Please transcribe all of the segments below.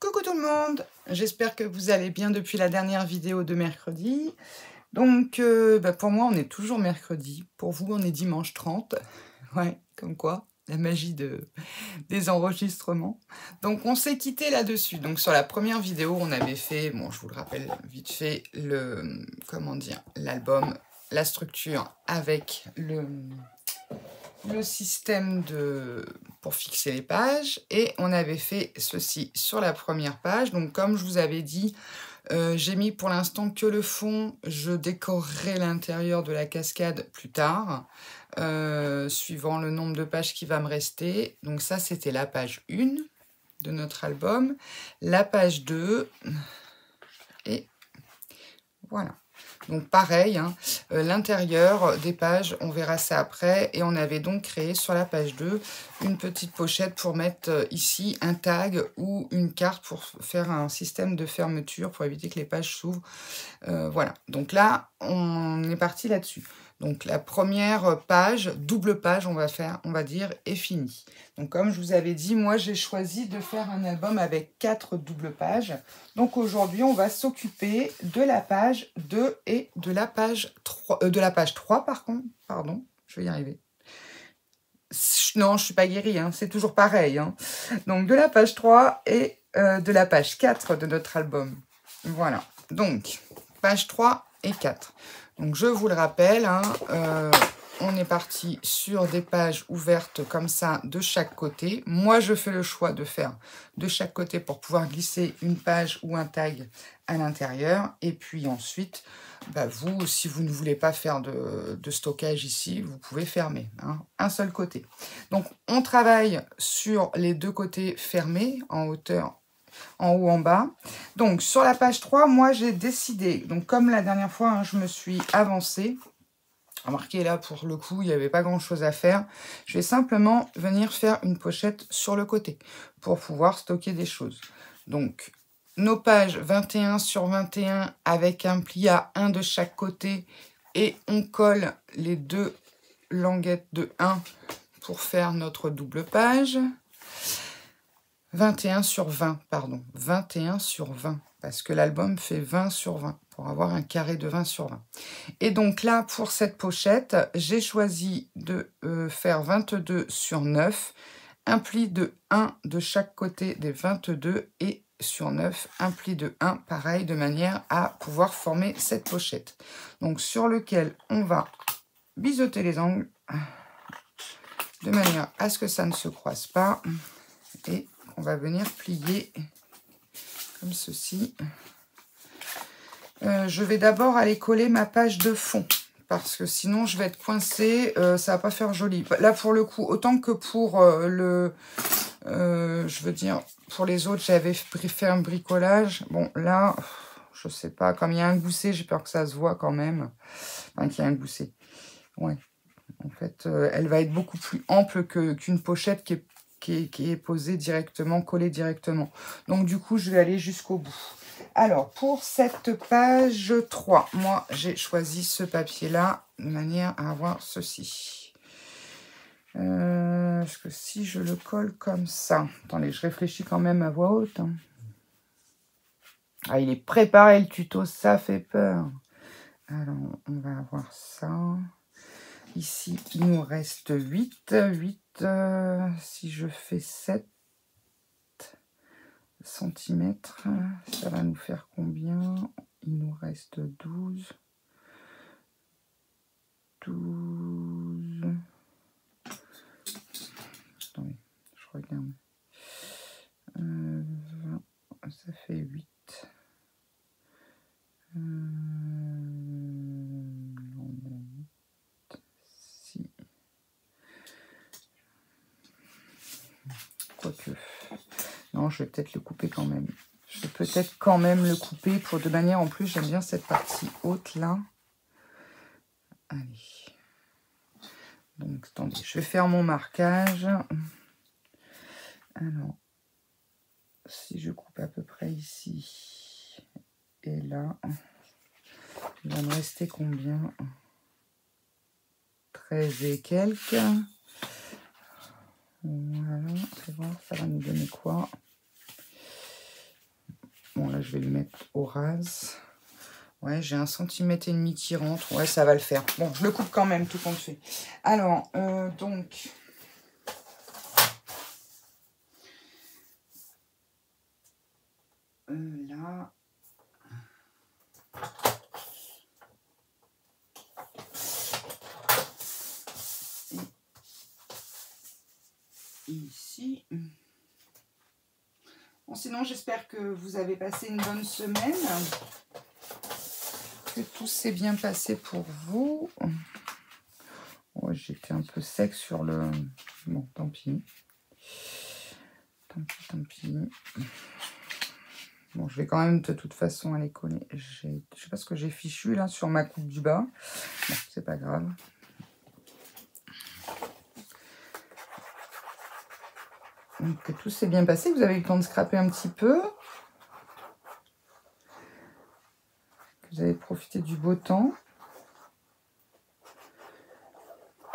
Coucou tout le monde, j'espère que vous allez bien depuis la dernière vidéo de mercredi. Donc pour moi on est toujours mercredi, pour vous on est dimanche 30. Ouais, comme quoi, la magie des enregistrements. Donc on s'est quitté là-dessus. Donc sur la première vidéo on avait fait, bon je vous le rappelle vite fait, comment dire, l'album, la structure avec le système pour fixer les pages, et on avait fait ceci sur la première page. Donc comme je vous avais dit, j'ai mis pour l'instant que le fond, je décorerai l'intérieur de la cascade plus tard, suivant le nombre de pages qui va me rester. Donc ça c'était la page 1 de notre album, la page 2, et voilà. Donc pareil, hein, l'intérieur des pages, on verra ça après. Et on avait donc créé sur la page 2 une petite pochette pour mettre ici un tag ou une carte pour faire un système de fermeture pour éviter que les pages s'ouvrent. Voilà, donc là, on est parti là-dessus. Donc la première page, double page, on va dire, est finie. Donc comme je vous avais dit, moi j'ai choisi de faire un album avec 4 doubles pages. Donc aujourd'hui, on va s'occuper de la page 2 et de la page 3, de la page 3 par contre, pardon, je vais y arriver. Non, je suis pas guérie, hein, c'est toujours pareil. Hein. Donc de la page 3 et de la page 4 de notre album. Voilà, donc page 3 et 4. Donc je vous le rappelle, hein, on est parti sur des pages ouvertes comme ça de chaque côté. Moi je fais le choix de faire de chaque côté pour pouvoir glisser une page ou un tag à l'intérieur. Et puis ensuite, vous, si vous ne voulez pas faire de stockage ici, vous pouvez fermer, hein, un seul côté. Donc on travaille sur les deux côtés fermés en hauteur, en haut, en bas. Donc, sur la page 3, moi, j'ai décidé, donc comme la dernière fois, hein, je me suis avancée. Remarquez, là, pour le coup, il n'y avait pas grand-chose à faire. Je vais simplement venir faire une pochette sur le côté pour pouvoir stocker des choses. Donc, nos pages 21 sur 21 avec un pli à 1 de chaque côté, et on colle les deux languettes de 1 pour faire notre double page. 21 sur 20, pardon, 21 sur 20, parce que l'album fait 20 sur 20, pour avoir un carré de 20 sur 20. Et donc là, pour cette pochette, j'ai choisi de faire 22 sur 9, un pli de 1 de chaque côté des 22, et sur 9, un pli de 1, pareil, de manière à pouvoir former cette pochette. Donc sur lequel on va biseauter les angles, de manière à ce que ça ne se croise pas, et on va venir plier comme ceci. Je vais d'abord aller coller ma page de fond, parce que sinon je vais être coincée, ça va pas faire joli. Là pour le coup, autant que pour je veux dire, pour les autres, j'avais fait un bricolage. Bon là, je sais pas, comme il y a un gousset, j'ai peur que ça se voit quand même. Enfin, qu'il y a un gousset. Ouais. En fait, elle va être beaucoup plus ample qu'une pochette qui est posée directement, collée directement. Donc, du coup, je vais aller jusqu'au bout. Alors, pour cette page 3, moi, j'ai choisi ce papier-là, de manière à avoir ceci. Est-ce que si je le colle comme ça... Attendez, je réfléchis quand même à voix haute. Hein. Ah, il est préparé, le tuto, ça fait peur. Alors, on va avoir ça... Ici, il nous reste 8. 8, si je fais 7 cm, ça va nous faire combien? Il nous reste 12. 12. Attendez, je regarde. 20, ça fait 8. Quoique. Non, je vais peut-être le couper quand même. Je vais peut-être quand même le couper pour de manière... En plus, j'aime bien cette partie haute là. Allez. Donc, attendez, je vais faire mon marquage. Alors, si je coupe à peu près ici et là, il va me rester combien? 13 et quelques. Voilà, c'est bon, ça va nous donner quoi? Bon, là, je vais lui mettre au ras. Ouais, j'ai 1,5 cm qui rentre. Ouais, ça va le faire. Bon, je le coupe quand même, tout compte fait. Alors, donc... là... Et ici... Bon, sinon, j'espère que vous avez passé une bonne semaine, que tout s'est bien passé pour vous. Ouais, j'étais un peu sec sur le... Bon, tant pis. Tant pis, tant pis. Bon, je vais quand même de toute façon aller coller. Je sais pas ce que j'ai fichu là sur ma coupe du bas. Bon, c'est pas grave. Donc, que tout s'est bien passé. Vous avez eu le temps de scraper un petit peu. Que vous avez profité du beau temps.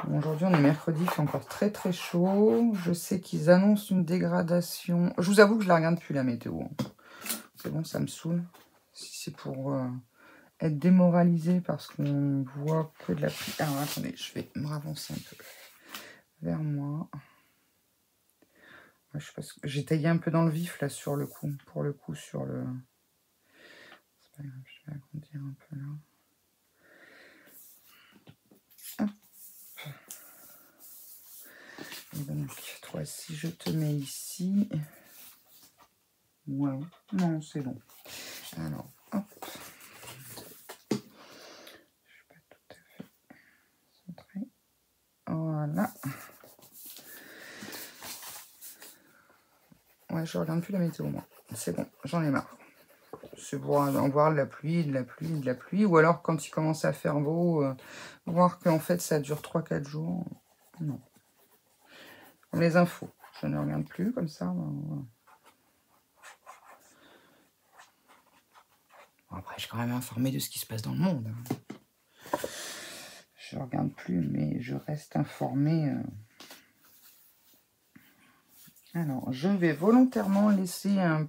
Bon, aujourd'hui, on est mercredi, il fait encore très très chaud. Je sais qu'ils annoncent une dégradation. Je vous avoue que je la regarde plus la météo. C'est bon, ça me saoule. Si c'est pour être démoralisé parce qu'on voit que de la pluie. Alors attendez, je vais me ravancer un peu vers moi. Je sais pas ce que... J'ai taillé un peu dans le vif là sur le coup. Pour le coup, sur le... C'est pas grave, je vais agrandir un peu là. Hop. Et donc, toi, si je te mets ici... Ouais, non, c'est bon. Alors, hop. Je suis pas tout à fait centré. Voilà. Ouais, je regarde plus la météo, moi. C'est bon, j'en ai marre. C'est pour en voir de la pluie, de la pluie, de la pluie. Ou alors, quand il commence à faire beau, voir qu'en fait, ça dure 3-4 jours. Non. Comme les infos. Je ne regarde plus comme ça. Voilà. Bon, après, je suis quand même informée de ce qui se passe dans le monde. Je ne regarde plus, mais je reste informée. Alors, je vais volontairement laisser un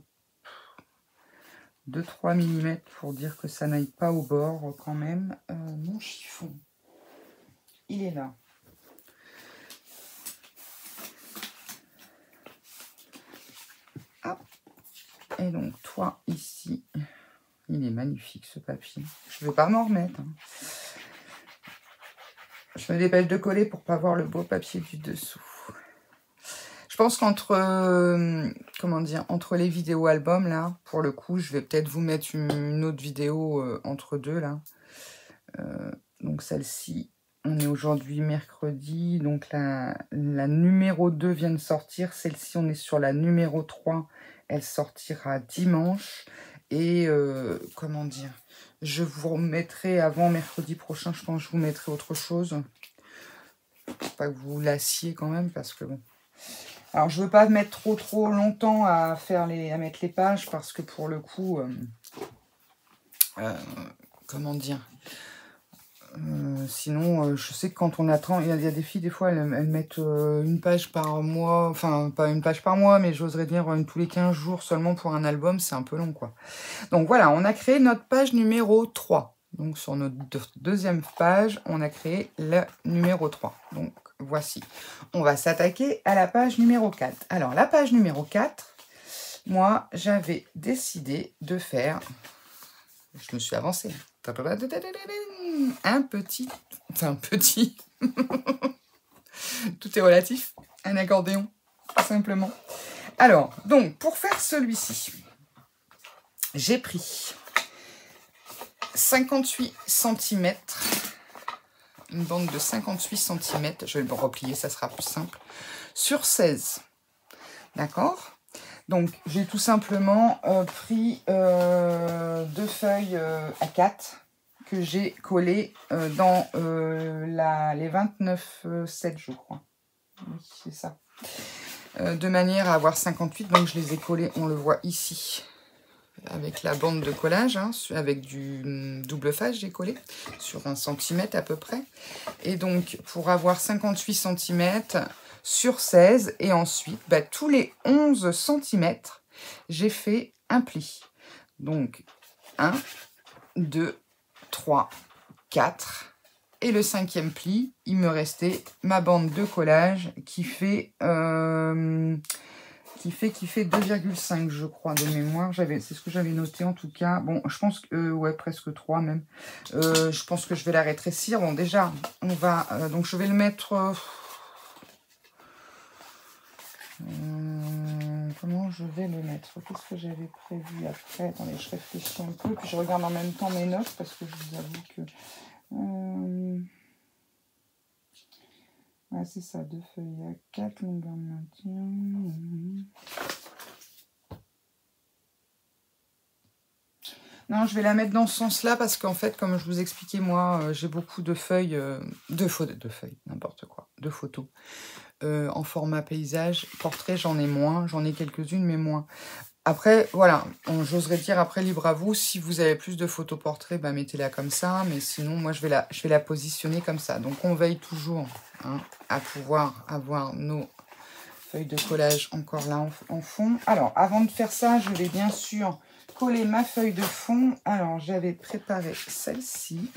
2-3 mm pour dire que ça n'aille pas au bord quand même. Mon chiffon, il est là. Hop. Et donc, toi, ici, il est magnifique ce papier. Je ne vais pas m'en remettre. Hein. Je me dépêche de coller pour pas voir le beau papier du dessous. Je pense qu'entre comment dire, entre les vidéos albums là, pour le coup, je vais peut-être vous mettre une autre vidéo entre deux là. Donc celle-ci, on est aujourd'hui mercredi, donc la numéro 2 vient de sortir. Celle-ci, on est sur la numéro 3, elle sortira dimanche. Et comment dire, je vous remettrai avant mercredi prochain, je pense que je vous mettrai autre chose. Faut pas que vous lassiez quand même, parce que bon. Alors, je ne veux pas mettre trop longtemps à mettre les pages, parce que pour le coup, comment dire, sinon, je sais que quand on attend, il y a des filles, des fois, elles mettent une page par mois, enfin, pas une page par mois, mais j'oserais dire tous les 15 jours seulement pour un album, c'est un peu long, quoi. Donc voilà, on a créé notre page numéro 3. Donc sur notre deuxième page, on a créé la numéro 3. Donc voici. On va s'attaquer à la page numéro 4. Alors la page numéro 4, moi j'avais décidé de faire... Je me suis avancée. Un petit... Enfin petit... Tout est relatif. Un accordéon, tout simplement. Alors, donc pour faire celui-ci, j'ai pris 58 cm, une bande de 58 cm, je vais le replier, ça sera plus simple, sur 16. D'accord? Donc, j'ai tout simplement pris 2 feuilles A4 que j'ai collées dans les 29,7, je crois. Oui, c'est ça. De manière à avoir 58, donc je les ai collées, on le voit ici, avec la bande de collage, hein, avec du double face, j'ai collé sur 1 cm à peu près. Et donc, pour avoir 58 cm sur 16, et ensuite, tous les 11 cm, j'ai fait un pli. Donc, 1, 2, 3, 4. Et le 5e pli, il me restait ma bande de collage qui fait 2,5 je crois de mémoire. C'est ce que j'avais noté en tout cas. Bon, je pense que ouais, presque 3 même. Je pense que je vais la rétrécir. Bon, déjà, on va donc je vais le mettre. Comment je vais le mettre? Qu'est-ce que j'avais prévu après? Attendez, je réfléchis un peu, puis je regarde en même temps mes notes parce que je vous avoue que ouais, c'est ça, 2 feuilles à 4, longueur de maintien. Non, je vais la mettre dans ce sens-là parce qu'en fait, comme je vous expliquais, moi, j'ai beaucoup de feuilles, de feuilles, n'importe quoi, de photos. En format paysage, portrait, j'en ai moins, j'en ai quelques-unes, mais moins. Après, voilà, j'oserais dire, après, libre à vous, si vous avez plus de photos portraits, bah, mettez-la comme ça, mais sinon, moi, je vais la positionner comme ça. Donc, on veille toujours hein, à pouvoir avoir nos feuilles de collage encore là en fond. Alors, avant de faire ça, je vais bien sûr coller ma feuille de fond. Alors, j'avais préparé celle-ci.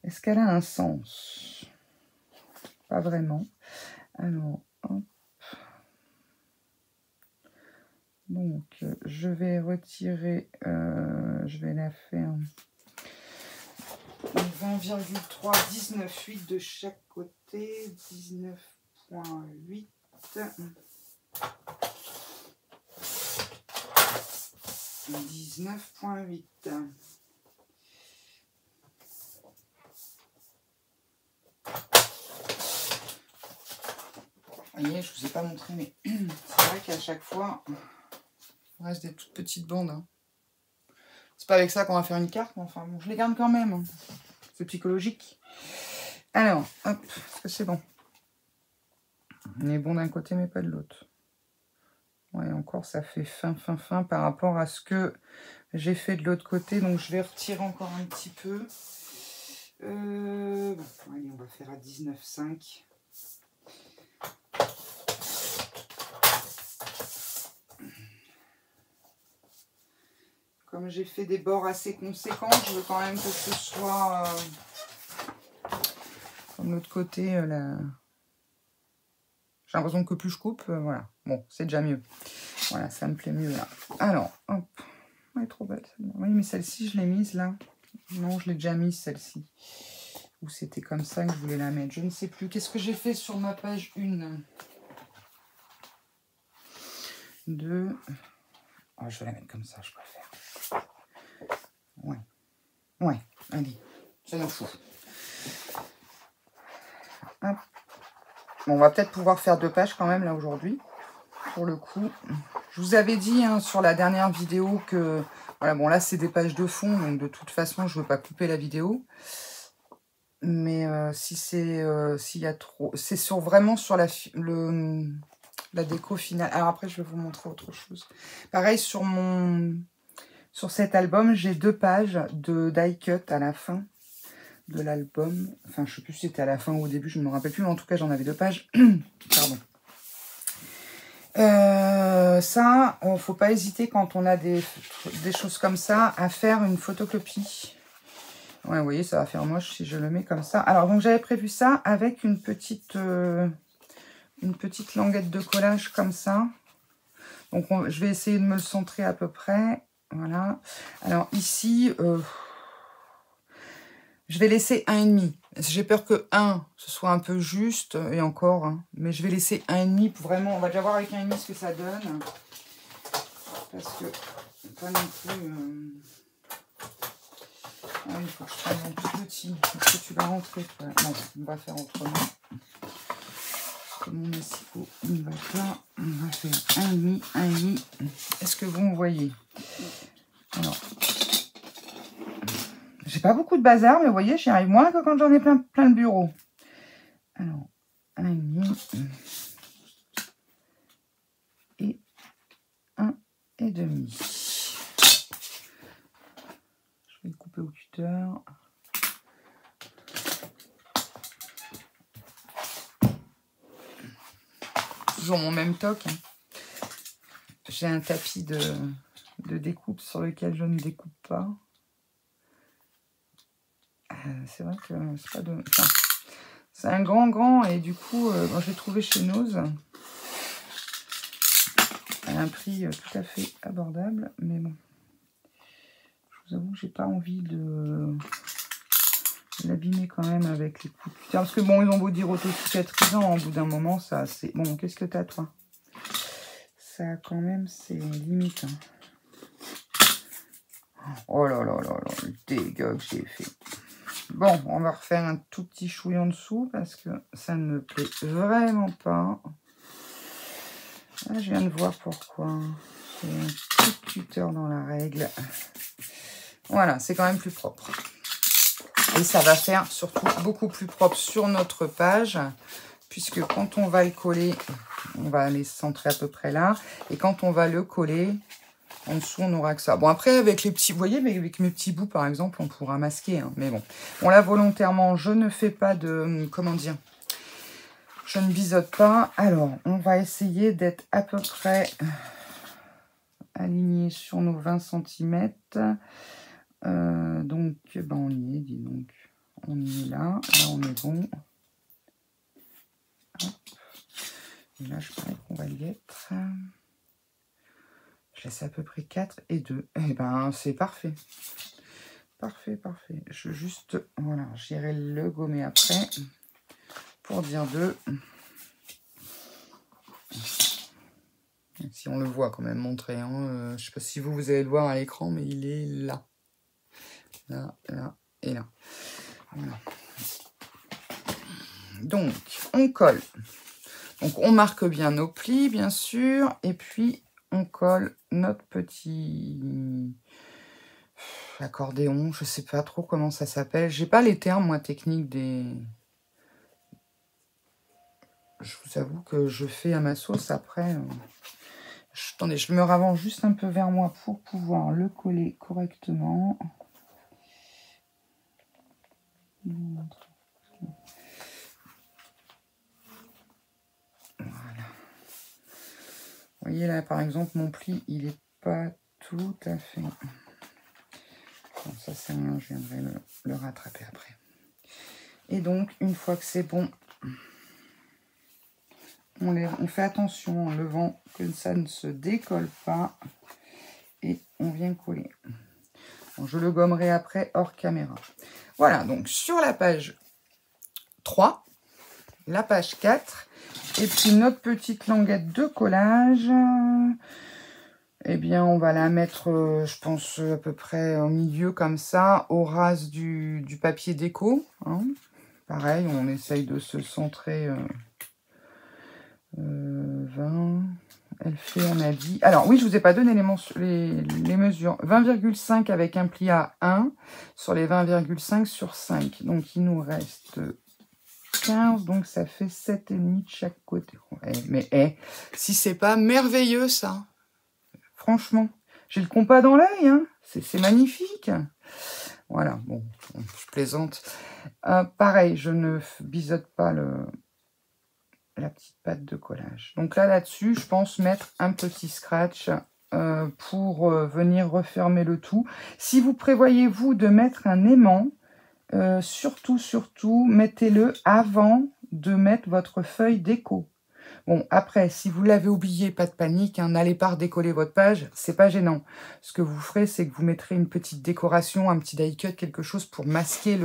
Est-ce qu'elle a un sens? Pas vraiment. Alors, hop. Donc, je vais retirer, je vais la faire 20,3, 19,8 de chaque côté, 19,8. 19,8. Vous voyez, je ne vous ai pas montré, mais c'est vrai qu'à chaque fois, il reste des toutes petites bandes. Hein. C'est pas avec ça qu'on va faire une carte, mais enfin bon, je les garde quand même. Hein. C'est psychologique. Alors, hop, est-ce que c'est bon? On est bon d'un côté, mais pas de l'autre. Ouais, encore, ça fait fin par rapport à ce que j'ai fait de l'autre côté. Donc, je vais retirer encore un petit peu. Bon, allez, on va faire à 19,5. Comme j'ai fait des bords assez conséquents, je veux quand même que ce soit comme l'autre côté. J'ai l'impression que plus je coupe, voilà. Bon, c'est déjà mieux. Voilà, ça me plaît mieux là. Alors, hop. Elle est trop belle celle-là. Oui, mais celle-ci, je l'ai mise là. Non, je l'ai déjà mise celle-ci. Ou c'était comme ça que je voulais la mettre. Je ne sais plus. Qu'est-ce que j'ai fait sur ma page 1 2. Oh, je vais la mettre comme ça, je préfère. Ouais. Ouais, allez. Ça nous fout. Hop. Bon, on va peut-être pouvoir faire 2 pages quand même là aujourd'hui. Pour le coup. Je vous avais dit hein, sur la dernière vidéo que... Voilà, bon là c'est des pages de fond. Donc de toute façon, je ne veux pas couper la vidéo. Mais si c'est... s'il y a trop... C'est vraiment sur la déco finale. Alors après, je vais vous montrer autre chose. Pareil, sur cet album, j'ai 2 pages de die cut à la fin de l'album. Enfin, je ne sais plus si c'était à la fin ou au début, je ne me rappelle plus. Mais en tout cas, j'en avais 2 pages. Pardon. Ça, faut pas hésiter quand on a des choses comme ça à faire une photocopie. Ouais, vous voyez, ça va faire moche si je le mets comme ça. Alors, donc, j'avais prévu ça avec une petite languette de collage comme ça. Donc, je vais essayer de me le centrer à peu près. Voilà. Alors, ici, je vais laisser 1,5. J'ai peur que 1, ce soit un peu juste, et encore. Hein, mais je vais laisser 1,5 pour vraiment... On va déjà voir avec 1,5 ce que ça donne. Parce que, pas non plus... Ah, il faut que je prenne mon plus petit. Est-ce que tu vas rentrer, toi? Non, on va faire autrement. Comme mon Mexico, il va là. On va faire 1,5, 1,5. Est-ce que vous voyez? Alors, j'ai pas beaucoup de bazar, mais vous voyez, j'y arrive moins que quand j'en ai plein le bureau. Alors, 1,5 et 1,5. Je vais le couper au cutter. Toujours mon même toc. Hein. J'ai un tapis de de découpe sur lequel je ne découpe pas. C'est vrai que c'est pas de... Enfin, c'est un grand et du coup, bon, je l'ai trouvé chez Nose. À un prix tout à fait abordable, mais bon. Je vous avoue que j'ai pas envie de l'abîmer quand même avec les coups de cutter. Parce que bon, ils ont beau dire auto-cicatrisant, au bout d'un moment, ça c'est... Bon, qu'est-ce que t'as toi? Ça quand même, c'est limite. Hein. Oh là là là là, le dégât que j'ai fait. Bon, on va refaire un tout petit chouille en dessous parce que ça ne me plaît vraiment pas. Là, je viens de voir pourquoi. J'ai un petit cutter dans la règle. Voilà, c'est quand même plus propre. Et ça va faire surtout beaucoup plus propre sur notre page, puisque quand on va le coller, on va les centrer à peu près là. Et quand on va le coller, en dessous, on n'aura que ça. Bon, après, avec les petits, vous voyez, avec mes petits bouts, par exemple, on pourra masquer. Hein, mais bon. Bon, là, volontairement, je ne fais pas de... Comment dire? Je ne biseaute pas. Alors, on va essayer d'être à peu près aligné sur nos 20 cm. Donc, ben, on y est, dis donc. On y est là. Là, on est bon. Hop. Et là, je crois qu'on va y être. Je laisse à peu près 4 et 2. Et ben, c'est parfait. Parfait, parfait. Je juste, voilà, j'irai le gommer après. Pour dire 2. Si on le voit quand même montrer. Hein. Je sais pas si vous allez le voir à l'écran, mais il est là. Là, là et là. Voilà. Donc, on colle. Donc, on marque bien nos plis, bien sûr. Et puis, on colle notre petit accordéon. Je sais pas trop comment ça s'appelle. J'ai pas les termes, moi, techniques des... Je vous avoue que je fais à ma sauce après. Attendez, je me ravance juste un peu vers moi pour pouvoir le coller correctement. Voilà. Vous voyez là, par exemple, mon pli, il n'est pas tout à fait... Bon, ça, c'est rien, je viendrai le rattraper après. Et donc, une fois que c'est bon, on fait attention en levant que ça ne se décolle pas. Et on vient coller. Bon, je le gommerai après hors caméra. Voilà, donc sur la page 3, la page 4, et puis notre petite languette de collage, eh bien on va la mettre, je pense, à peu près au milieu comme ça, au ras du papier déco. Hein. Pareil, on essaye de se centrer 20... Elle fait, on a dit... Alors, oui, je ne vous ai pas donné les mesures. 20,5 avec un pli à 1 sur les 20,5 sur 5. Donc, il nous reste 15. Donc, ça fait 7,5 de chaque côté. Ouais, mais si c'est pas merveilleux, ça. Franchement, j'ai le compas dans l'œil. Hein. C'est magnifique. Voilà, bon, je plaisante. Pareil, je ne biseaute pas la petite patte de collage. Donc là-dessus, je pense mettre un petit scratch pour venir refermer le tout. Si vous prévoyez, vous, de mettre un aimant, surtout, mettez-le avant de mettre votre feuille déco. Bon, après, si vous l'avez oublié, pas de panique, hein, n'allez pas redécoller votre page, c'est pas gênant. Ce que vous ferez, c'est que vous mettrez une petite décoration, un petit die cut, quelque chose pour masquer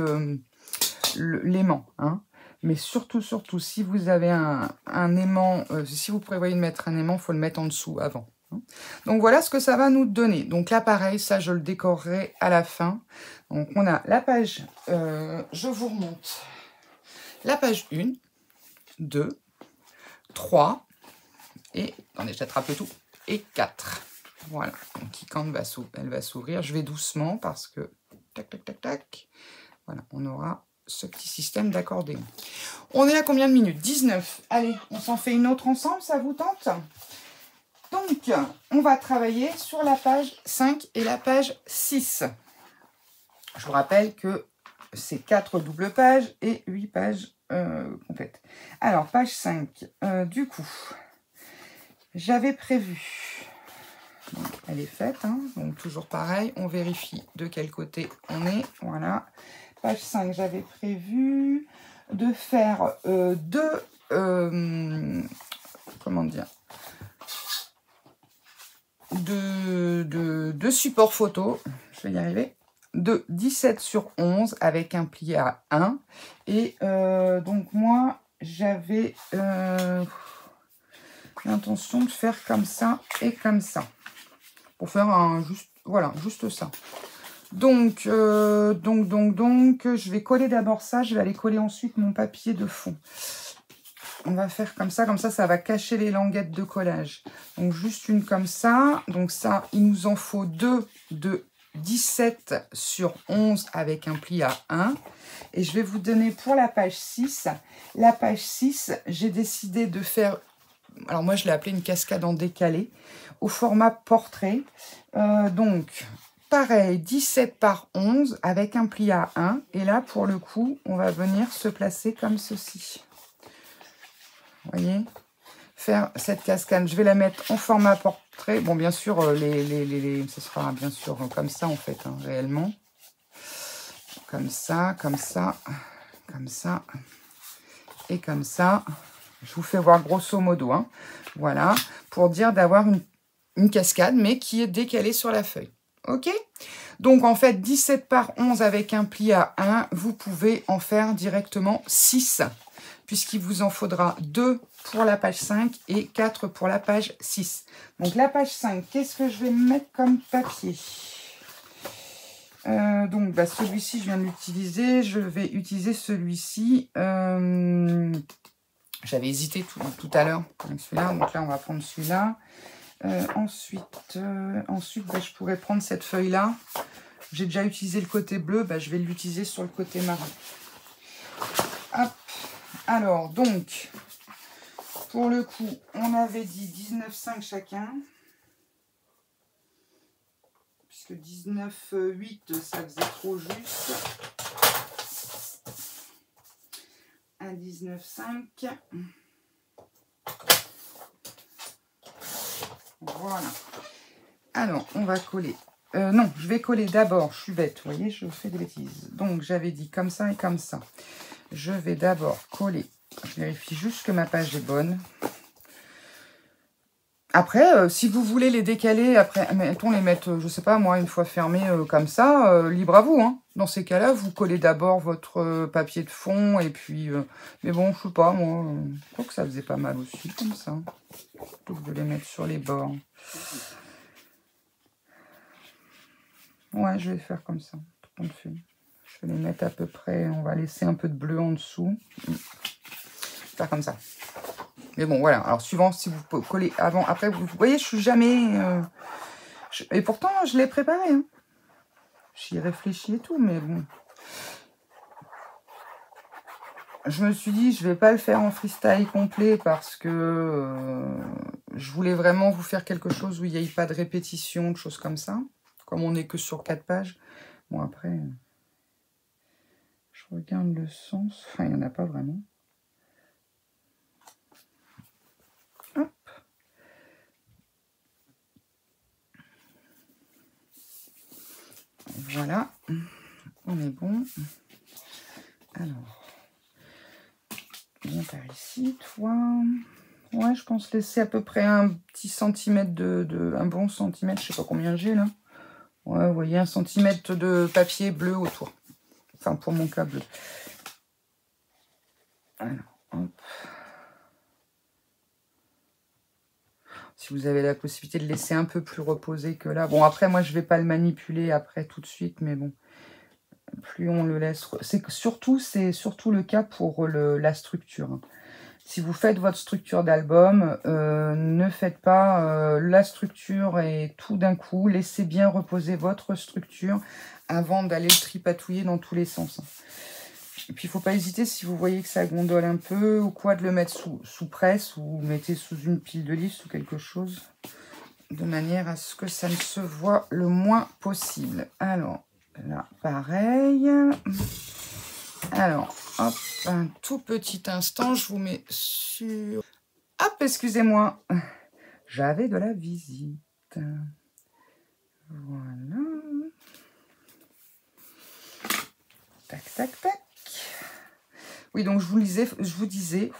l'aimant, hein. Mais surtout, si vous avez un aimant, si vous prévoyez de mettre un aimant, il faut le mettre en dessous avant. Hein. Donc voilà ce que ça va nous donner. Donc là, pareil, ça, je le décorerai à la fin. Donc on a la page, je vous remonte, la page 1, 2, 3, et, attendez, j'attrape tout, et 4. Voilà, donc quand elle va s'ouvrir, je vais doucement parce que, tac, tac, tac, tac, voilà, on aura ce petit système d'accordéon. On est à combien de minutes? 19. Allez, on s'en fait une autre ensemble, ça vous tente? Donc, on va travailler sur la page 5 et la page 6. Je vous rappelle que c'est 4 doubles pages et 8 pages complètes. Alors, page 5, du coup, j'avais prévu... Donc, elle est faite. Hein. Donc toujours pareil, on vérifie de quel côté on est. Voilà. Page 5, j'avais prévu de faire comment dire, deux supports photo. Je vais y arriver. De 17 sur 11 avec un pli à 1. Et donc moi, j'avais l'intention de faire comme ça et comme ça. Pour faire un juste, voilà, juste ça. Donc, je vais coller d'abord ça. Je vais aller coller ensuite mon papier de fond. On va faire comme ça, ça va cacher les languettes de collage. Donc juste une comme ça. Donc ça, il nous en faut deux de 17 sur 11 avec un pli à 1. Et je vais vous donner pour la page 6. La page 6, j'ai décidé de faire, alors moi je l'ai appelé une cascade en décalé, au format portrait. Donc pareil, 17 par 11 avec un pli à 1. Et là, pour le coup, on va venir se placer comme ceci. Vous voyez, faire cette cascade. Je vais la mettre en format portrait. Bon, bien sûr, ce sera bien sûr comme ça, en fait, hein, réellement. Comme ça, comme ça, comme ça, et comme ça. Je vous fais voir grosso modo. Hein. Voilà, pour dire d'avoir une cascade, mais qui est décalée sur la feuille. OK? Donc, en fait, 17 par 11 avec un pli à 1, vous pouvez en faire directement 6, puisqu'il vous en faudra 2 pour la page 5 et 4 pour la page 6. Donc, la page 5, qu'est-ce que je vais mettre comme papier? Donc, bah, celui-ci, je viens de l'utiliser. Je vais utiliser celui-ci. J'avais hésité tout à l'heure avec celui-là. Donc là, on va prendre celui-là. Ensuite bah, je pourrais prendre cette feuille-là. J'ai déjà utilisé le côté bleu. Bah, je vais l'utiliser sur le côté marron. Hop. Alors, donc, pour le coup, on avait dit 19,5 chacun. Puisque 19,8, ça faisait trop juste. Un 19,5. Voilà. Alors, on va coller. Non, je vais coller d'abord. Je suis bête, vous voyez, je fais des bêtises. Donc, j'avais dit comme ça et comme ça. Je vais d'abord coller. Je vérifie juste que ma page est bonne. Après, si vous voulez les décaler, après, mettons les mettre, je sais pas moi, une fois fermés comme ça, libre à vous. Hein. Dans ces cas-là, vous collez d'abord votre papier de fond et puis... mais bon, je sais pas, moi, je crois que ça faisait pas mal aussi, comme ça. Plutôt que de les mettre sur les bords. Ouais, je vais faire comme ça, tout compte fait. Je vais les mettre à peu près, on va laisser un peu de bleu en dessous. Faire comme ça. Mais bon, voilà. Alors, suivant, si vous collez avant, après, vous voyez, je suis jamais... Et pourtant, je l'ai préparé. Hein. J'y réfléchis et tout, mais bon. Je me suis dit, je vais pas le faire en freestyle complet parce que je voulais vraiment vous faire quelque chose où il n'y ait pas de répétition, de choses comme ça. Comme on n'est que sur 4 pages. Bon, après, je regarde le sens. Enfin, il n'y en a pas vraiment. Hop. Voilà. On est bon. Alors. Viens par ici, toi. Ouais, je pense laisser à peu près un petit centimètre un bon centimètre, je sais pas combien j'ai là. Ouais, vous voyez, 1 centimètre de papier bleu autour. Enfin, pour mon cas bleu. Alors, hop. Si vous avez la possibilité de laisser un peu plus reposer que là. Bon, après, moi, je vais pas le manipuler après tout de suite, mais bon. Plus on le laisse... C'est surtout le cas pour la structure. Si vous faites votre structure d'album, ne faites pas la structure et tout d'un coup. Laissez bien reposer votre structure avant d'aller le tripatouiller dans tous les sens. Et puis, il ne faut pas hésiter, si vous voyez que ça gondole un peu ou quoi, de le mettre sous presse ou mettez sous une pile de livres, sous quelque chose, de manière à ce que ça ne se voit le moins possible. Alors, là, pareil. Alors, hop, un tout petit instant, je vous mets sur... Hop, excusez-moi, j'avais de la visite. Voilà. Tac, tac, tac. Oui, donc je vous disais,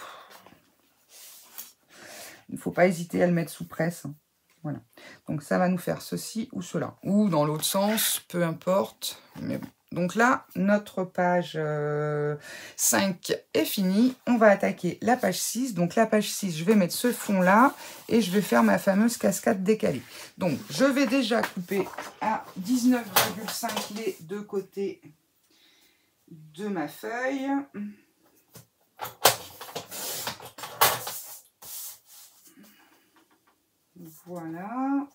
il ne faut pas hésiter à le mettre sous presse. Hein. Voilà. Donc ça va nous faire ceci ou cela. Ou dans l'autre sens, peu importe. Mais bon. Donc là, notre page 5 est finie. On va attaquer la page 6. Donc la page 6, je vais mettre ce fond-là et je vais faire ma fameuse cascade décalée. Donc je vais déjà couper à 19,5 les deux côtés de ma feuille. Voilà.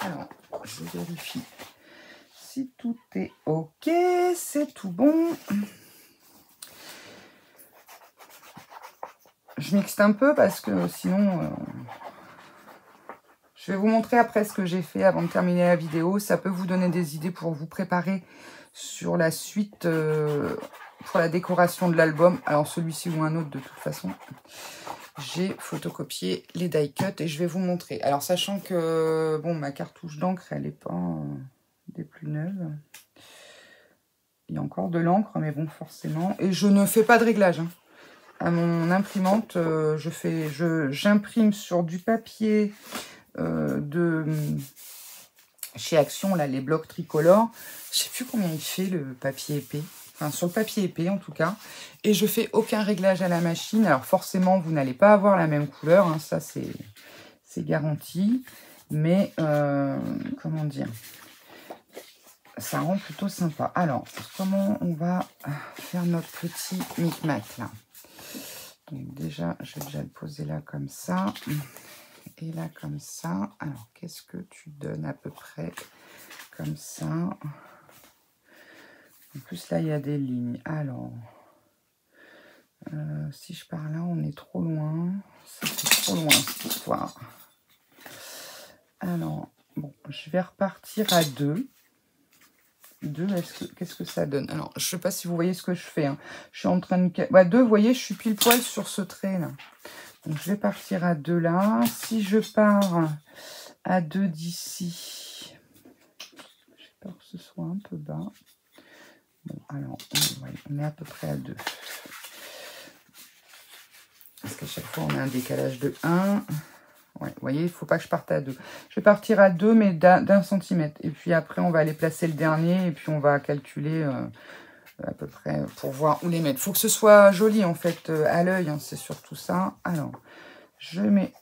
Alors, je vérifie si tout est OK. C'est tout bon. Je mixte un peu parce que sinon... je vais vous montrer après ce que j'ai fait avant de terminer la vidéo. Ça peut vous donner des idées pour vous préparer sur la suite pour la décoration de l'album. Alors celui-ci ou un autre de toute façon. J'ai photocopié les die cuts et je vais vous montrer. Alors sachant que bon, ma cartouche d'encre, elle n'est pas des plus neuves. Il y a encore de l'encre, mais bon, forcément. Et je ne fais pas de réglage. Hein. À mon imprimante, j'imprime sur du papier de chez Action, là, les blocs tricolores. Je sais plus combien il fait le papier épais. Enfin, sur le papier épais, en tout cas. Et je fais aucun réglage à la machine. Alors, forcément, vous n'allez pas avoir la même couleur. Hein, ça, c'est garanti. Mais, comment dire, ça rend plutôt sympa. Alors, comment on va faire notre petit micmac, là? Donc, déjà, je vais déjà le poser là, comme ça. Et là, comme ça. Alors, qu'est-ce que tu donnes à peu près comme ça? En plus, là, il y a des lignes. Alors, si je pars là, on est trop loin. Ça fait trop loin, cette histoire. Alors, bon, je vais repartir à 2. 2, qu'est-ce que ça donne? Alors, je ne sais pas si vous voyez ce que je fais. Hein. Je suis en train de... Ouais, 2, vous voyez, je suis pile poil sur ce trait, là. Donc, je vais partir à 2, là. Si je pars à 2 d'ici, j'ai peur que ce soit un peu bas. Bon, alors, on est à peu près à 2. Parce qu'à chaque fois, on a un décalage de 1. Ouais, vous voyez, il ne faut pas que je parte à 2. Je vais partir à 2, mais d'un centimètre. Et puis après, on va aller placer le dernier. Et puis, on va calculer à peu près pour voir où les mettre. Il faut que ce soit joli, en fait, à l'œil. Hein, c'est surtout ça. Alors, je mets...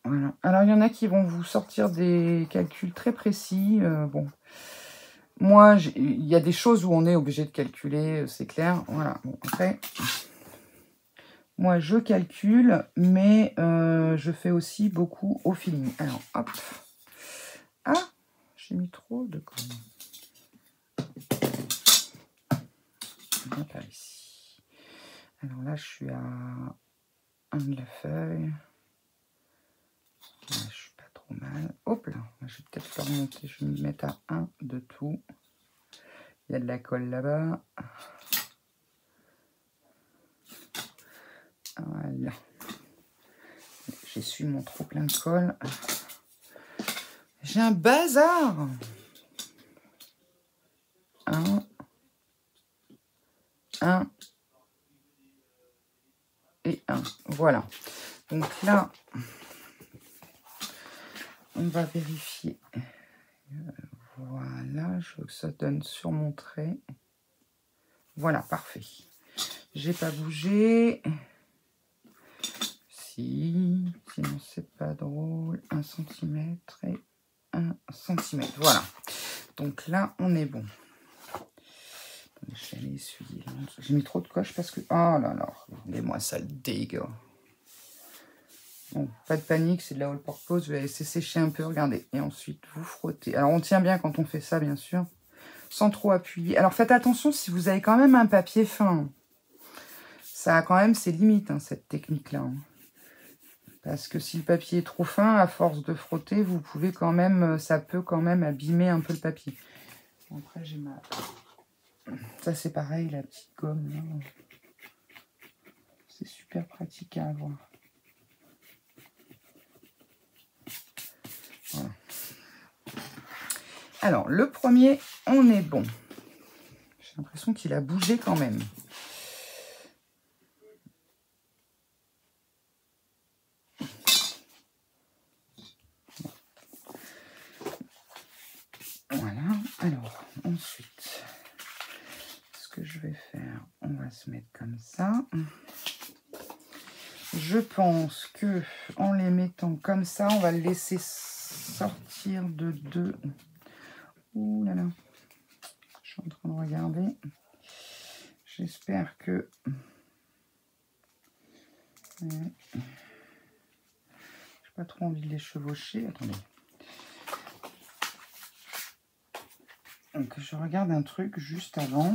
Voilà. Alors, il y en a qui vont vous sortir des calculs très précis. Bon... Moi, il y a des choses où on est obligé de calculer, c'est clair. Voilà. Bon, après, moi, je calcule, mais je fais aussi beaucoup au feeling. Alors, hop. Ah, j'ai mis trop de colle. Bien par ici. Alors là, je suis à 1 de la feuille. Là, je suis pas trop mal. Hop là, je vais peut-être le remonter. Je vais me mettre à 1 de tout. Il y a de la colle là-bas. Voilà. J'essuie mon trop plein de colle. J'ai un bazar. 1 et 1. Voilà. Donc là, on va vérifier. Voilà, je veux que ça donne sur mon trait. Voilà, parfait. J'ai pas bougé. Si, sinon c'est pas drôle. 1 cm et 1 cm. Voilà. Donc là, on est bon. Je vais aller essuyer. J'ai mis trop de coche parce que... Oh là là, regardez-moi ça, le dégueu. Bon, pas de panique, c'est de la all-purpose. Vous la laissez sécher un peu, regardez. Et ensuite, vous frottez. Alors, on tient bien quand on fait ça, bien sûr. Sans trop appuyer. Alors, faites attention si vous avez quand même un papier fin. Ça a quand même ses limites, hein, cette technique-là. Hein. Parce que si le papier est trop fin, à force de frotter, vous pouvez quand même... Ça peut quand même abîmer un peu le papier. Après, j'ai ma... Ça, c'est pareil, la petite gomme. C'est super pratique à avoir. Alors, le premier, on est bon. J'ai l'impression qu'il a bougé quand même. Voilà. Alors, ensuite, ce que je vais faire, on va se mettre comme ça. Je pense que en les mettant comme ça, on va le laisser sortir de deux. Ouh là là. Je suis en train de regarder. J'espère que... J'ai pas trop envie de les chevaucher. Attendez. Donc je regarde un truc juste avant.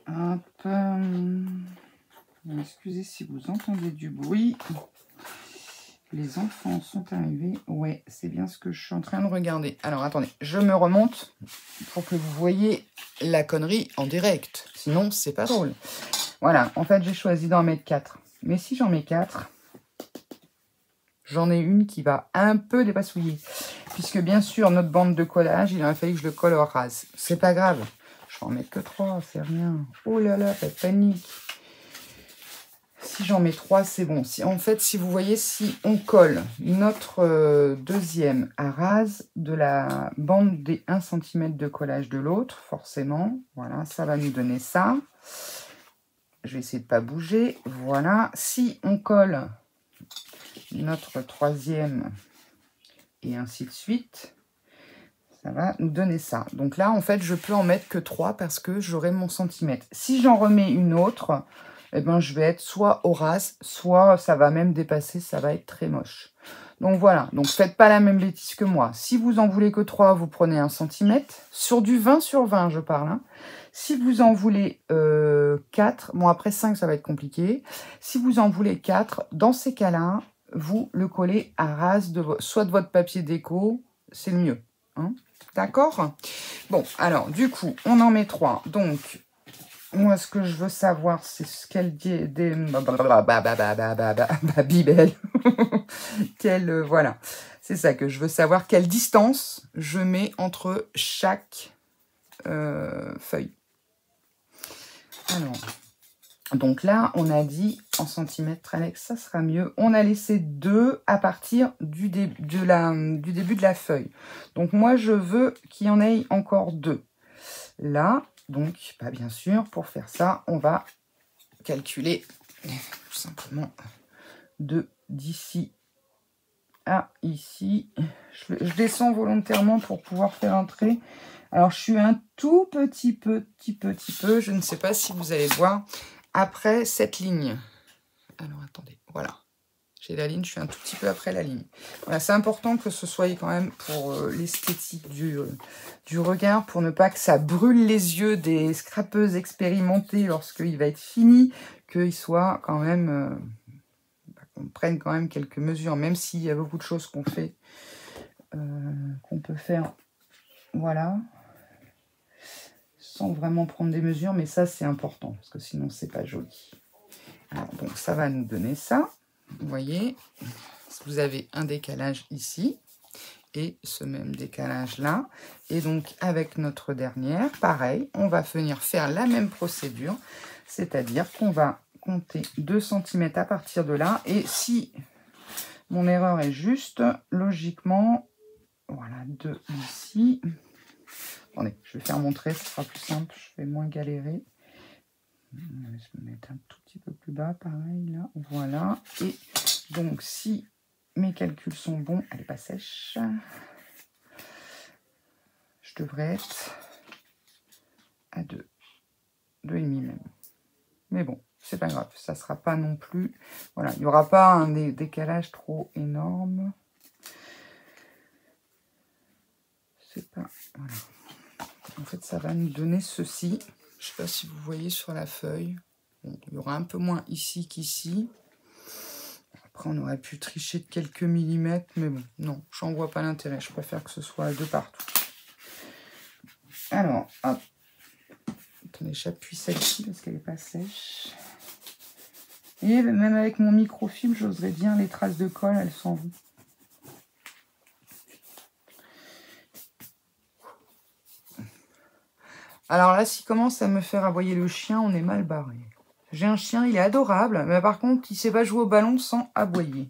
Hop. Excusez si vous entendez du bruit. Les enfants sont arrivés. Ouais, c'est bien ce que je suis en train de regarder. Alors attendez, je me remonte pour que vous voyez la connerie en direct. Sinon, c'est pas drôle. Voilà, en fait, j'ai choisi d'en mettre 4. Mais si j'en mets 4, j'en ai une qui va un peu dépassouiller. Puisque bien sûr, notre bande de collage, il aurait fallu que je le colle au rase. C'est pas grave. Je vais en mettre que 3, c'est rien. Oh là là, pas de panique. Si j'en mets 3, c'est bon. Si, en fait, si vous voyez, si on colle notre deuxième à rase de la bande des 1 cm de collage de l'autre, forcément, voilà, ça va nous donner ça. Je vais essayer de ne pas bouger. Voilà. Si on colle notre troisième et ainsi de suite, ça va nous donner ça. Donc là, en fait, je peux en mettre que 3 parce que j'aurai mon centimètre. Si j'en remets une autre, eh ben, je vais être soit au ras, soit ça va même dépasser, ça va être très moche. Donc voilà, donc faites pas la même bêtise que moi. Si vous en voulez que 3, vous prenez 1 cm. Sur du 20 sur 20, je parle. Hein. Si vous en voulez 4, bon après 5, ça va être compliqué. Si vous en voulez 4, dans ces cas-là, vous le collez à ras de soit de votre papier déco, c'est le mieux. Hein. D'accord? Bon, alors du coup, on en met 3. Donc, moi, ce que je veux savoir, c'est ce qu'elle dit des... Babybel. Quelle... voilà. C'est ça que je veux savoir. Quelle distance je mets entre chaque feuille. Alors, donc là, on a dit en centimètres, Alex, ça sera mieux. On a laissé 2 à partir du début de la feuille. Donc moi, je veux qu'il y en ait encore 2. Là, donc, bah, bien sûr, pour faire ça, on va calculer tout simplement d'ici à ici. Je descends volontairement pour pouvoir faire un trait. Alors, je suis un tout petit peu, je ne sais pas si vous allez voir, après cette ligne. Alors, attendez, voilà. J'ai la ligne, je suis un tout petit peu après la ligne. Voilà, c'est important que ce soit quand même pour l'esthétique du regard, pour ne pas que ça brûle les yeux des scrapeuses expérimentées lorsqu'il va être fini, qu'il soit quand même, qu'on prenne quand même quelques mesures, même s'il y a beaucoup de choses qu'on fait, qu'on peut faire, voilà, sans vraiment prendre des mesures, mais ça c'est important, parce que sinon c'est pas joli. Alors, donc ça va nous donner ça. Vous voyez, vous avez un décalage ici et ce même décalage là. Et donc, avec notre dernière, pareil, on va venir faire la même procédure. C'est-à-dire qu'on va compter 2 cm à partir de là. Et si mon erreur est juste, logiquement, voilà, 2 ici. Attendez, je vais faire mon trait, ce sera plus simple, je vais moins galérer. Je vais me mettre un tout petit peu plus bas, pareil, là, voilà. Et donc, si mes calculs sont bons, elle n'est pas sèche, je devrais être à 2, 2,5 même. Mais bon, c'est pas grave, ça sera pas non plus, voilà, il n'y aura pas un décalage trop énorme. C'est pas, voilà. En fait, ça va nous donner ceci. Je sais pas si vous voyez sur la feuille. Bon, il y aura un peu moins ici qu'ici. Après, on aurait pu tricher de quelques millimètres, mais bon, non, j'en vois pas l'intérêt. Je préfère que ce soit de partout. Alors, hop. Attendez, j'appuie celle-ci parce qu'elle n'est pas sèche. Et même avec mon microfilm, j'oserais dire, les traces de colle, elles s'en vont. Alors là, s'il commence à me faire aboyer le chien, on est mal barré. J'ai un chien, il est adorable, mais par contre, il ne sait pas jouer au ballon sans aboyer.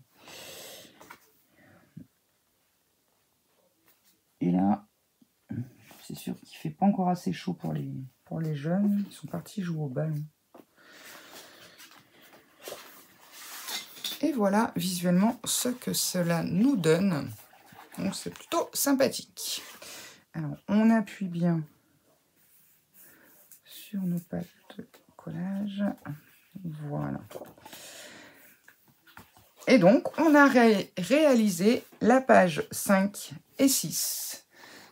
Et là, c'est sûr qu'il ne fait pas encore assez chaud pour les jeunes. Ils sont partis jouer au ballon. Et voilà visuellement ce que cela nous donne. Donc c'est plutôt sympathique. Alors, on appuie bien sur nos pattes de collage. Voilà. Et donc, on a réalisé la page 5 et 6.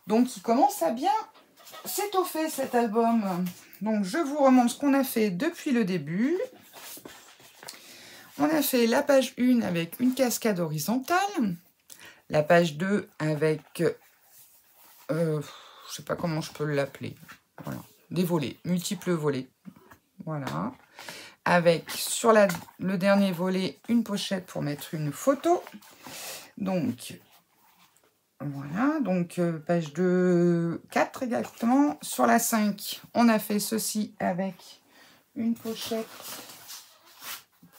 Donc, il commence à bien s'étoffer cet album. Donc, je vous remontre ce qu'on a fait depuis le début. On a fait la page 1 avec une cascade horizontale. La page 2 avec, je ne sais pas comment je peux l'appeler. Voilà, des volets, multiples volets. Voilà. Avec, sur le dernier volet, une pochette pour mettre une photo. Donc, voilà. Donc, page 2, 4 exactement. Sur la 5, on a fait ceci avec une pochette.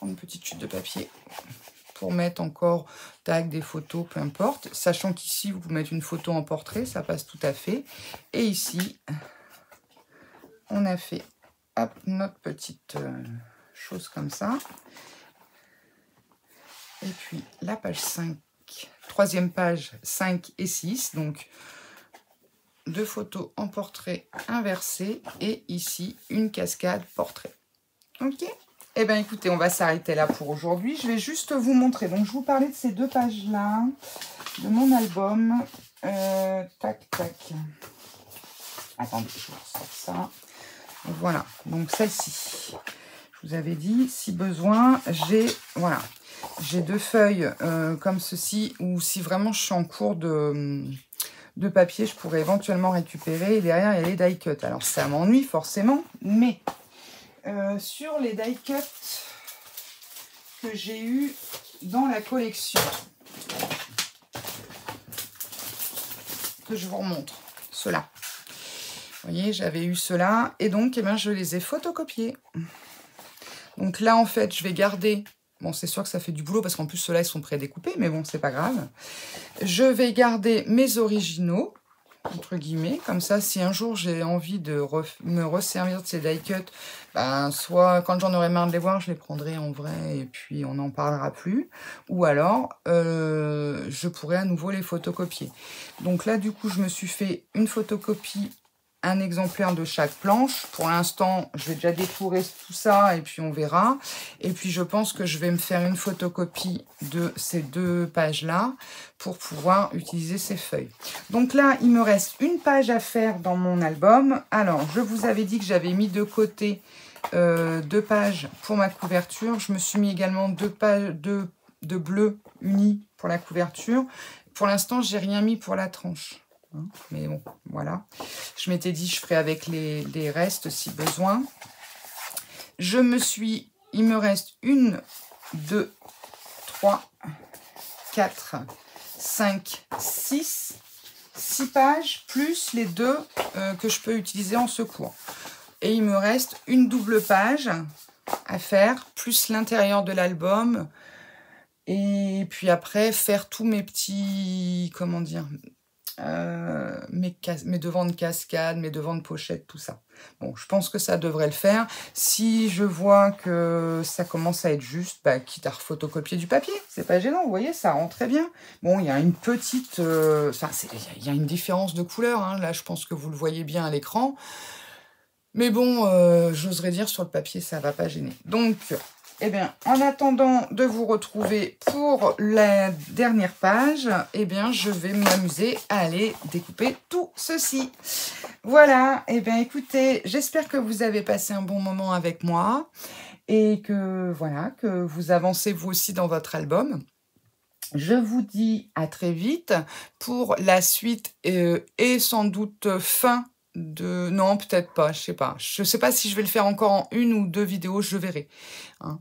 Une petite chute de papier pour mettre encore tag, des photos, peu importe. Sachant qu'ici, vous pouvez mettre une photo en portrait, ça passe tout à fait. Et ici, on a fait hop, notre petite chose comme ça. Et puis, la page 5, troisième page 5 et 6. Donc, deux photos en portrait inversé. Et ici, une cascade portrait. Ok ? Eh bien, écoutez, on va s'arrêter là pour aujourd'hui. Je vais juste vous montrer. Donc, je vous parlais de ces deux pages-là, de mon album. Tac, tac. Attendez, je vous ressors ça. Voilà, donc celle-ci. Je vous avais dit, si besoin, j'ai deux feuilles comme ceci, ou si vraiment je suis en cours de papier, je pourrais éventuellement récupérer. Et derrière, il y a les die cuts. Alors, ça m'ennuie forcément, mais... sur les die cuts que j'ai eu dans la collection, que je vous remontre, ceux-là. Vous voyez, j'avais eu ceux-là et donc eh ben, je les ai photocopiés. Donc là, en fait, je vais garder... Bon, c'est sûr que ça fait du boulot parce qu'en plus, ceux-là, ils sont prédécoupés, mais bon, c'est pas grave. Je vais garder mes originaux, entre guillemets, comme ça, si un jour j'ai envie de me resservir de ces die cuts, ben, soit quand j'en aurai marre de les voir, je les prendrai en vrai et puis on n'en parlera plus, ou alors je pourrai à nouveau les photocopier. Donc là, du coup, je me suis fait une photocopie, un exemplaire de chaque planche. Pour l'instant, je vais déjà détourer tout ça et puis on verra. Et puis, je pense que je vais me faire une photocopie de ces deux pages-là pour pouvoir utiliser ces feuilles. Donc là, il me reste une page à faire dans mon album. Alors, je vous avais dit que j'avais mis de côté 2 pages pour ma couverture. Je me suis mis également 2 pages de bleu uni pour la couverture. Pour l'instant, j'ai rien mis pour la tranche. Mais bon, voilà. Je m'étais dit, je ferai avec les restes si besoin. Il me reste 1, 2, 3, 4, 5, 6 pages, plus les 2 que je peux utiliser en secours. Et il me reste une double page à faire, plus l'intérieur de l'album. Et puis après, faire tous mes petits, comment dire... mes devants de cascade, mes devants de pochette, tout ça. Bon, je pense que ça devrait le faire. Si je vois que ça commence à être juste, bah, quitte à photocopier du papier, c'est pas gênant, vous voyez, ça rend très bien. Bon, il y a une petite... il y a une différence de couleur, hein. Là, je pense que vous le voyez bien à l'écran. Mais bon, j'oserais dire, sur le papier, ça va pas gêner. Donc... Eh bien, en attendant de vous retrouver pour la dernière page, eh bien, je vais m'amuser à aller découper tout ceci. Voilà, eh bien, écoutez, j'espère que vous avez passé un bon moment avec moi et que, voilà, que vous avancez vous aussi dans votre album. Je vous dis à très vite pour la suite et sans doute fin de... Non, peut-être pas, je sais pas. Je sais pas si je vais le faire encore en 1 ou 2 vidéos, je verrai. Hein.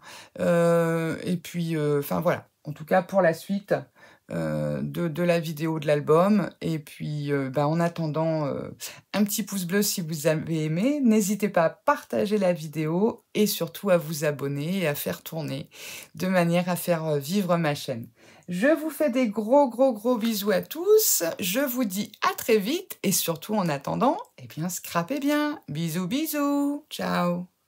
Et puis, enfin voilà. En tout cas, pour la suite, de la vidéo de l'album. Et puis, en attendant, un petit pouce bleu si vous avez aimé. N'hésitez pas à partager la vidéo et surtout à vous abonner et à faire tourner de manière à faire vivre ma chaîne. Je vous fais des gros, gros, gros bisous à tous. Je vous dis à très vite et surtout en attendant, eh bien, scrapez bien. Bisous, bisous. Ciao.